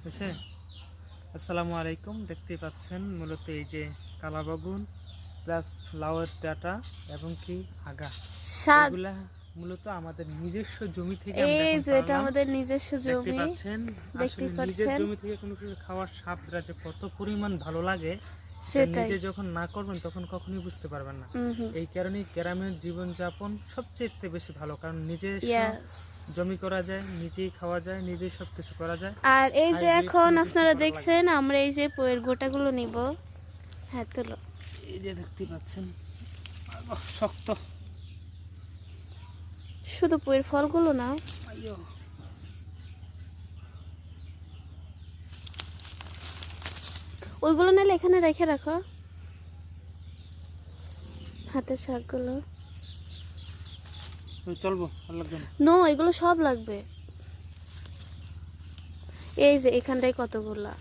বুঝছে? আসসালামু আলাইকুম। দেখতেই পাচ্ছেন মূলত এই যে কালা বাগুন প্লাস লাউয়ের ডাঁটা এবং কি আগা, শাক। এগুলা মূলত আমাদের নিজস্ব জমি থেকে আমরা এই এখন যে এটা পারলাম। আমাদের নিজস্ব দেখতে জমি, পাচ্ছেন দেখতেই আসলে নিজের পাচ্ছেন। জমি থেকে কোনো কিছু খাওয়ার স্বাদটা যে কত পরিমাণ ভালো লাগে, সেটা সেটাই। নিজে যখন না করবেন তখন কখনোই বুঝতে পারবেন না। হুম। এই কারণেই গ্রামের জীবনযাপন সবচেয়ে বেশি ভালো, কারণ নিজস্ব ইয়েস। জমি করা যায়, নিজেই খাওয়া যায়, নিজেই সবকিছু করা যায়। আর এই যে হাইব্রিড এখন কোনো কিছু আপনারা করা লাগে দেখছেন না। আমরা এই যে পয়ের গোটাগুলো নিব। হ্যাঁ তোলো। এই যে দেখতে পাচ্ছেন শক্ত। শুধু পয়ের ফলগুলো না, আইয়ো, ওইগুলো নাহলে এখানে রেখে রাখো। হাতের শাকগুলো চলবো আর লাগবে না। নো, এগুলো সব লাগবে। এই যে এখানটায় কতগুলা।